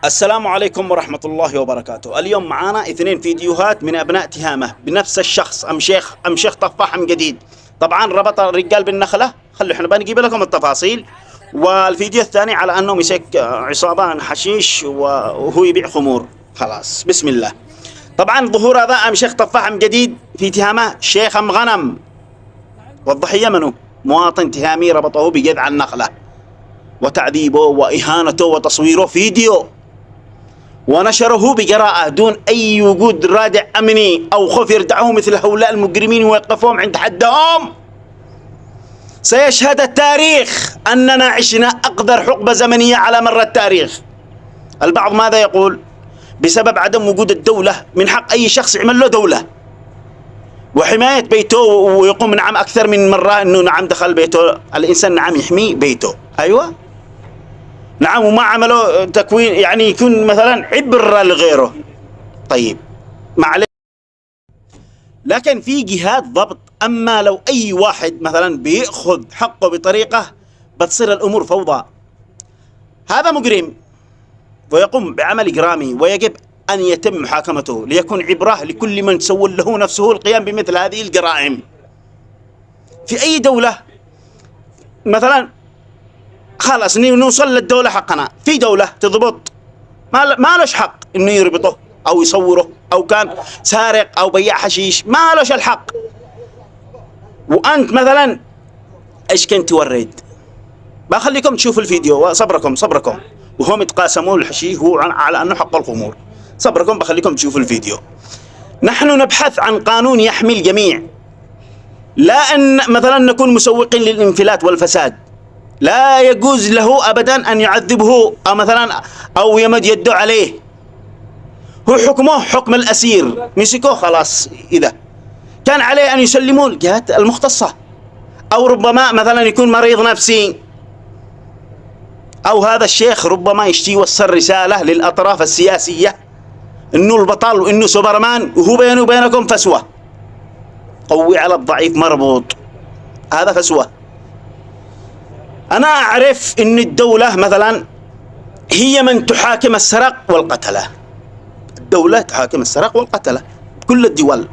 السلام عليكم ورحمة الله وبركاته. اليوم معانا 2 فيديوهات من أبناء تهامة بنفس الشخص أم شيخ طفاح أم جديد. طبعا ربط الرجال بالنخلة، خلوا احنا بنجيب لكم التفاصيل. والفيديو الثاني على أنه مسك عصابة حشيش وهو يبيع خمور. خلاص بسم الله. طبعا ظهور هذا أم شيخ طفاح أم جديد في تهامة شيخ أم غنم، والضحية منه مواطن تهامي ربطه بجذع النخلة وتعذيبه وإهانته وتصويره فيديو ونشره بجراءة دون أي وجود رادع أمني أو خوف يردعه مثل هؤلاء المجرمين ويوقفهم عند حدهم. سيشهد التاريخ أننا عشنا أقدر حقبة زمنية على مر التاريخ. البعض ماذا يقول؟ بسبب عدم وجود الدولة من حق أي شخص يعمل له دولة وحماية بيته، ويقوم نعم أكثر من مرة أنه نعم دخل بيته الإنسان، نعم يحمي بيته، أيوة نعم، وما عملوا تكوين يعني يكون مثلا عبرة لغيره. طيب معلش، لكن في جهات ضبط. أما لو أي واحد مثلا بيأخذ حقه بطريقة بتصير الأمور فوضى. هذا مجرم ويقوم بعمل إجرامي ويجب أن يتم محاكمته ليكون عبرة لكل من سول له نفسه القيام بمثل هذه الجرائم. في أي دولة مثلا خلاص نوصل للدولة حقنا، في دولة تضبط ما لش حق إنه يربطه أو يصوره، أو كان سارق أو بياع حشيش ما لش الحق. وأنت مثلا إيش كنت تورد؟ بخليكم تشوفوا الفيديو وصبركم وهم يتقاسمون الحشيش هو على أنه حق الخمور. صبركم بخليكم تشوفوا الفيديو. نحن نبحث عن قانون يحمي الجميع، لا أن مثلا نكون مسوقين للانفلات والفساد. لا يجوز له أبدا أن يعذبه أو مثلا أو يمد يده عليه. هو حكمه حكم الأسير، مسكوه خلاص. إذا كان عليه أن يسلموه الجهات المختصة، أو ربما مثلا يكون مريض نفسي، أو هذا الشيخ ربما يشتي يوصل رسالة للأطراف السياسية إنه البطل وإنه سوبرمان وهو بينه وبينكم فسوة. قوي على الضعيف مربوط، هذا فسوة. أنا أعرف إن الدولة مثلا هي من تحاكم السرق والقتلة. الدولة تحاكم السرق والقتلة كل الدول،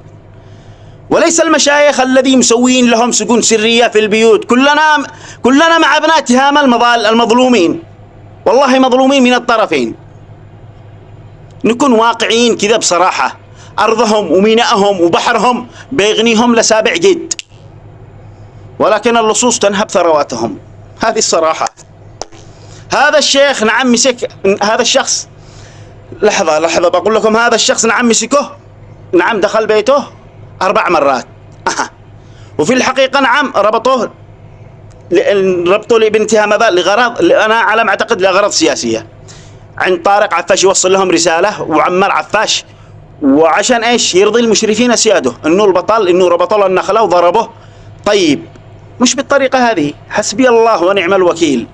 وليس المشايخ الذي مسوين لهم سجون سرية في البيوت. كلنا مع أبناء تهامة المظلومين، والله مظلومين من الطرفين. نكون واقعيين كذا بصراحة. أرضهم ومينائهم وبحرهم بيغنيهم لسابع جد، ولكن اللصوص تنهب ثرواتهم. هذه الصراحة. هذا الشيخ نعم مسك هذا الشخص، لحظة بقول لكم، هذا الشخص نعم مسكه، نعم دخل بيته 4 مرات. وفي الحقيقة نعم ربطوه لابن تهامة ذا لغرض، أنا على ما أعتقد لغرض سياسية. عند طارق عفاش يوصل لهم رسالة وعمار عفاش، وعشان ايش؟ يرضي المشرفين سياده انه البطل انه ربطوا له النخلة وضربه. طيب مش بالطريقة هذه، حسبي الله ونعم الوكيل.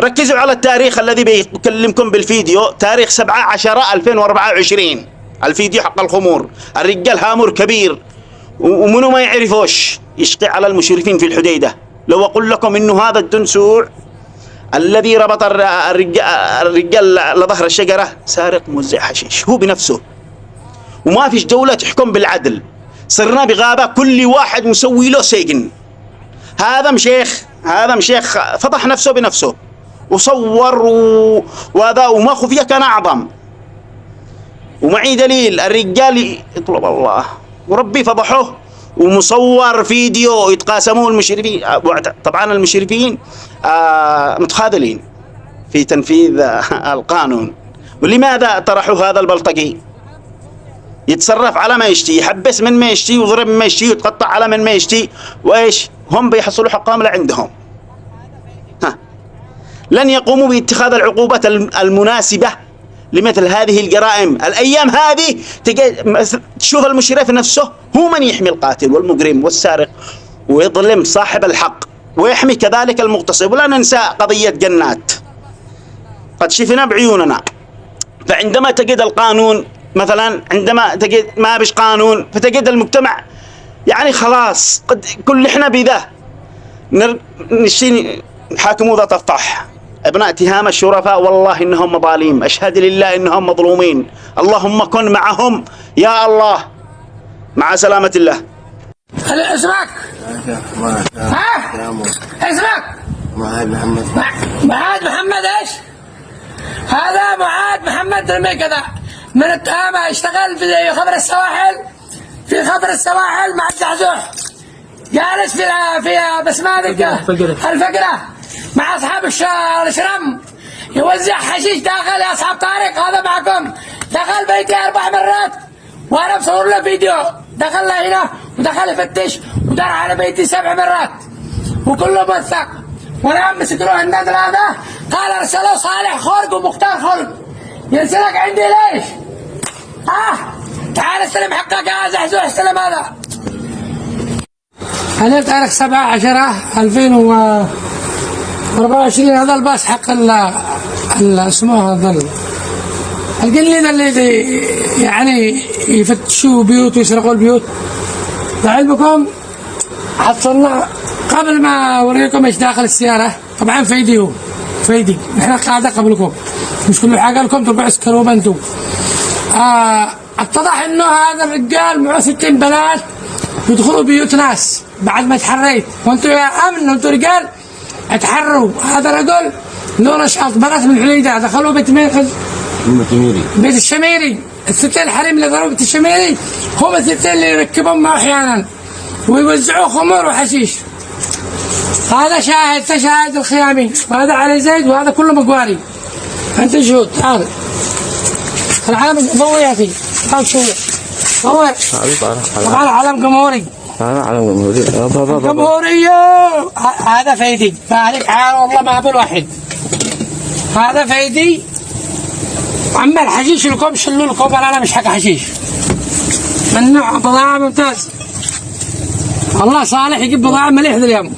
ركزوا على التاريخ الذي بيكلمكم بالفيديو، تاريخ 7/10/2024. الفيديو حق الخمور. الرجال هامور كبير ومنو ما يعرفوش يشقي على المشرفين في الحديدة. لو أقول لكم إنه هذا الدنسوع الذي ربط الرجال لظهر الشجرة سارق موزع حشيش هو بنفسه، وما فيش دولة تحكم بالعدل. صرنا بغابة كل واحد مسوي له سجن. هذا مشيخ فضح نفسه بنفسه وصور وهذا، وما خفية كان أعظم. ومعي دليل، الرجال يطلب الله وربي فضحوه ومصور فيديو يتقاسمون المشرفين. طبعا المشرفين متخاذلين في تنفيذ القانون. ولماذا طرحوا هذا البلطجي؟ يتصرف على ما يشتي، يحبس من ما يشتي ويضرب من ما يشتي ويتقطع على من ما يشتي، وايش هم بيحصلوا حقهم لعندهم. لن يقوموا باتخاذ العقوبات المناسبة لمثل هذه الجرائم. الأيام هذه تشوف المشرف نفسه هو من يحمي القاتل والمجرم والسارق ويظلم صاحب الحق ويحمي كذلك المغتصب. ولا ننسى قضية جنات قد شفنا بعيوننا. فعندما تجد القانون مثلا، عندما تجد ما بش قانون، فتجد المجتمع يعني خلاص كل احنا بذا نشتي نحاكموا ذا طفح. ابناء تهامة الشرفاء والله إنهم مظاليم، أشهد لله إنهم مظلومين، اللهم كن معهم يا الله. مع سلامة الله. اسمك؟ ها؟ اسمك؟ معاذ محمد. معاذ محمد ايش؟ هذا معاذ محمد الميكدة من التهامة، اشتغل في خبر السواحل، في خبر السواحل مع الزحزوح، جالس في بسمادك الفقرة مع اصحاب الشرم، يوزع حشيش داخل يا اصحاب طارق. هذا معكم دخل بيتي 4 مرات وانا مصور له فيديو، دخل له هنا ودخل يفتش ودار على بيتي 7 مرات وكله موثق. والان مسكروه النادر هذا، قال ارسلوا صالح خلق ومختار خلق، يرسلك عندي ليش؟ تعال استلم حقك يا زحزوح، استلم هذا. عليه تاريخ 7/10/2024 هذا الباص حق اسمه هذا القليل اللي يعني يفتشوا بيوت ويسرقوا البيوت. لعلمكم حصلنا قبل ما اوريكم ايش داخل السياره، طبعا فيدي نحن قاعده قبلكم، مش كل حاجه لكم تربعوا سكروب انتم. اتضح انه هذا الرجال معه 60 بنات يدخلوا بيوت ناس بعد ما تحريت، وانتم يا امن وانتم رجال اتحروا. هذا رجل له نشاط، بنات من حليده دخلوا بيت مين؟ بيت الشميري. الستين الحريم اللي ضربوا بيت الشميري هم الستين اللي يركبون معه احيانا ويوزعوا خمور وحشيش. هذا شاهد الخيامي، وهذا علي زيد، وهذا كله مقواري. انت شهود. تعال العالم ضوي يا اخي، تعال شويه ضوي. طبعا علم جمهوري، جمهورية. هذا فيدي، فعليك عال والله ما بالواحد. هذا فيدي. اما الحشيش لكم شلوا لكم، انا مش حق حشيش، من نوع بضاعة ممتاز. الله صالح يجيب بضاعة مليح ذا اليوم.